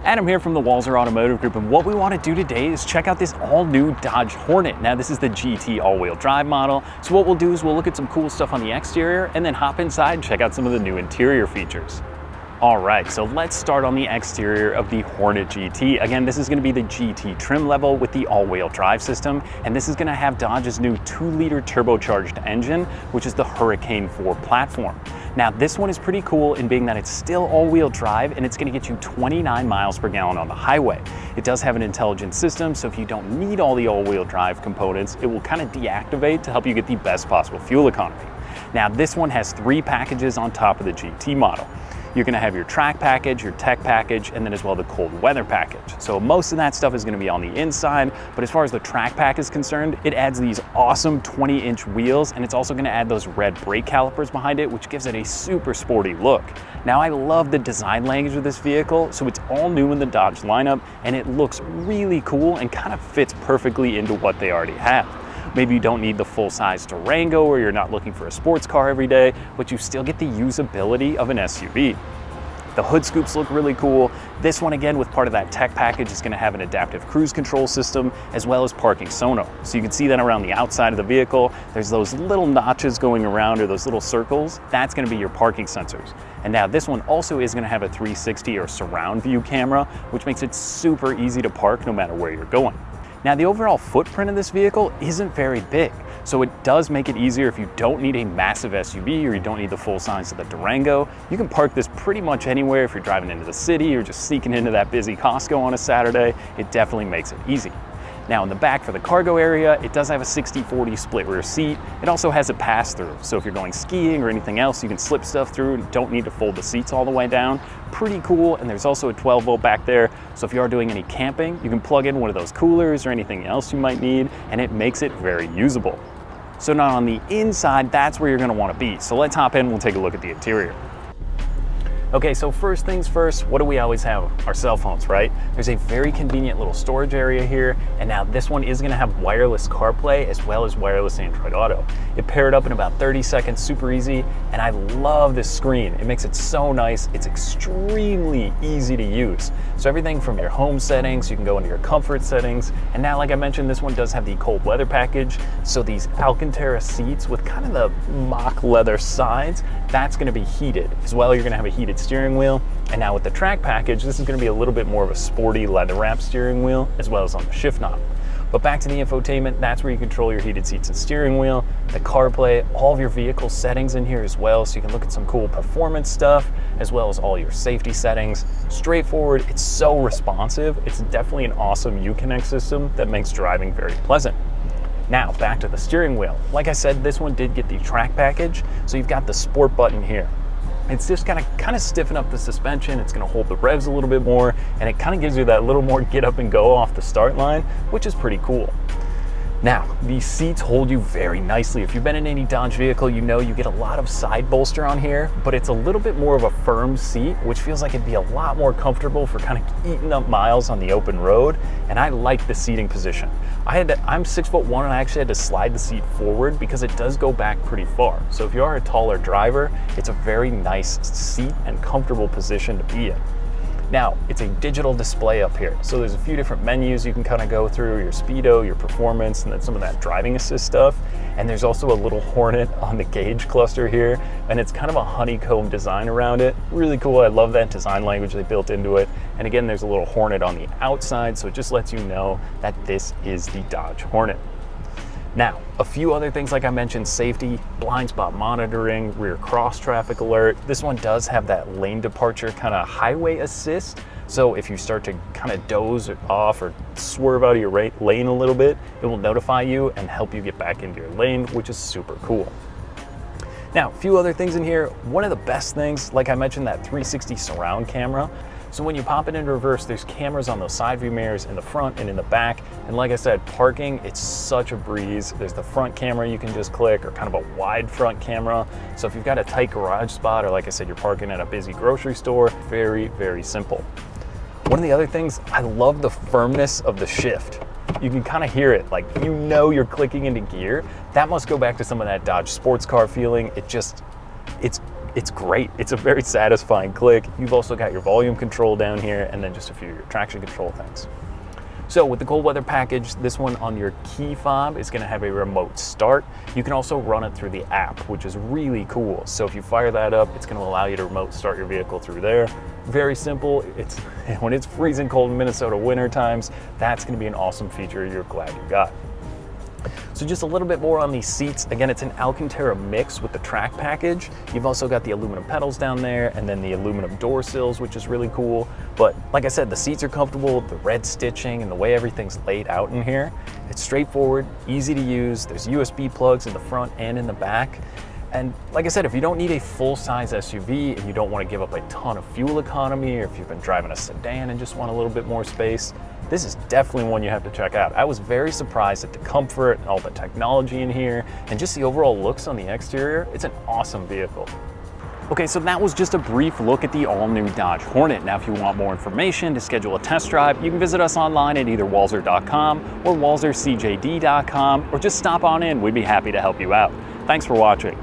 Adam here from the Walser Automotive Group, and what we want to do today is check out this all-new Dodge Hornet. Now this is the GT all-wheel drive model, so what we'll do is we'll look at some cool stuff on the exterior and then hop inside and check out some of the new interior features. Alright, so let's start on the exterior of the Hornet GT. Again, this is going to be the GT trim level with the all-wheel drive system, and this is going to have Dodge's new 2-liter turbocharged engine, which is the Hurricane 4 platform. Now, this one is pretty cool in being that it's still all-wheel drive, and it's going to get you 29 miles per gallon on the highway. It does have an intelligent system, so if you don't need all the all-wheel drive components, it will kind of deactivate to help you get the best possible fuel economy. Now, this one has 3 packages on top of the GT model. You're going to have your track package, your tech package, and then as well the cold weather package. So most of that stuff is going to be on the inside, but as far as the track pack is concerned, it adds these awesome 20-inch wheels, and it's also going to add those red brake calipers behind it, which gives it a super sporty look. Now, I love the design language of this vehicle, so it's all new in the Dodge lineup, and it looks really cool and kind of fits perfectly into what they already have. Maybe you don't need the full-size Durango or you're not looking for a sports car every day, but you still get the usability of an SUV. The hood scoops look really cool. This one, again, with part of that tech package, is going to have an adaptive cruise control system as well as parking sonar. So you can see that around the outside of the vehicle. There's those little notches going around, or those little circles. That's going to be your parking sensors. And now this one also is going to have a 360 or surround view camera, which makes it super easy to park no matter where you're going. Now, the overall footprint of this vehicle isn't very big, so it does make it easier if you don't need a massive SUV or you don't need the full size of the Durango. You can park this pretty much anywhere if you're driving into the city or just sneaking into that busy Costco on a Saturday. It definitely makes it easy. Now, in the back for the cargo area, it does have a 60-40 split rear seat. It also has a pass-through, so if you're going skiing or anything else, you can slip stuff through and don't need to fold the seats all the way down. Pretty cool, and there's also a 12-volt back there, so if you are doing any camping, you can plug in one of those coolers or anything else you might need, and it makes it very usable. So now on the inside, that's where you're going to want to be. So let's hop in, we'll take a look at the interior. Okay, so first things first, what do we always have? Our cell phones, right? There's a very convenient little storage area here, and now this one is going to have wireless CarPlay as well as wireless Android Auto. It paired up in about 30 seconds, super easy, and I love this screen. It makes it so nice. It's extremely easy to use. So everything from your home settings, you can go into your comfort settings, and now, like I mentioned, this one does have the cold weather package, so these Alcantara seats with kind of the mock leather sides, that's going to be heated. As well, you're going to have a heated steering wheel, and now with the track package, this is going to be a little bit more of a sporty leather wrap steering wheel, as well as on the shift knob. But back to the infotainment, that's where you control your heated seats and steering wheel, the CarPlay, all of your vehicle settings in here as well, so you can look at some cool performance stuff, as well as all your safety settings. Straightforward, it's so responsive. It's definitely an awesome Uconnect system that makes driving very pleasant. Now, back to the steering wheel. Like I said, this one did get the track package, so you've got the sport button here. It's just gonna kind of stiffen up the suspension, it's gonna hold the revs a little bit more, and it kind of gives you that little more get up and go off the start line, which is pretty cool. Now, these seats hold you very nicely. If you've been in any Dodge vehicle, you know you get a lot of side bolster on here, but it's a little bit more of a firm seat, which feels like it'd be a lot more comfortable for kind of eating up miles on the open road, and I like the seating position. I'm 6'1", and I actually had to slide the seat forward because it does go back pretty far. So if you are a taller driver, it's a very nice seat and comfortable position to be in. Now, it's a digital display up here, so there's a few different menus you can kind of go through, your speedo, your performance, and then some of that driving assist stuff. And there's also a little Hornet on the gauge cluster here, and it's kind of a honeycomb design around it. Really cool. I love that design language they built into it. And again, there's a little Hornet on the outside, so it just lets you know that this is the Dodge Hornet. Now, a few other things, like I mentioned, safety, blind spot monitoring, rear cross traffic alert. This one does have that lane departure kind of highway assist. So if you start to kind of doze off or swerve out of your lane a little bit, it will notify you and help you get back into your lane, which is super cool. Now, a few other things in here. One of the best things, like I mentioned, that 360 surround camera. So when you pop it into reverse, there's cameras on those side view mirrors in the front and in the back. And like I said, parking, it's such a breeze. There's the front camera you can just click, or kind of a wide front camera. So if you've got a tight garage spot, or like I said, you're parking at a busy grocery store, very, very simple. One of the other things, I love the firmness of the shift. You can kind of hear it, like, you know you're clicking into gear. That must go back to some of that Dodge sports car feeling. It's it's great. It's a very satisfying click. You've also got your volume control down here and then just a few of your traction control things. So with the cold weather package, this one on your key fob is going to have a remote start. You can also run it through the app, which is really cool. So if you fire that up, it's going to allow you to remote start your vehicle through there. Very simple. When it's freezing cold in Minnesota winter times, that's going to be an awesome feature you're glad you got. So just a little bit more on these seats. Again, it's an Alcantara mix with the track package. You've also got the aluminum pedals down there and then the aluminum door sills, which is really cool. But like I said, the seats are comfortable, the red stitching and the way everything's laid out in here. It's straightforward, easy to use. There's USB plugs in the front and in the back. And like I said, if you don't need a full-size SUV and you don't want to give up a ton of fuel economy, or if you've been driving a sedan and just want a little bit more space, this is definitely one you have to check out. I was very surprised at the comfort and all the technology in here and just the overall looks on the exterior. It's an awesome vehicle. Okay, so that was just a brief look at the all-new Dodge Hornet. Now, if you want more information to schedule a test drive, you can visit us online at either walser.com or walsercjd.com, or just stop on in. We'd be happy to help you out. Thanks for watching.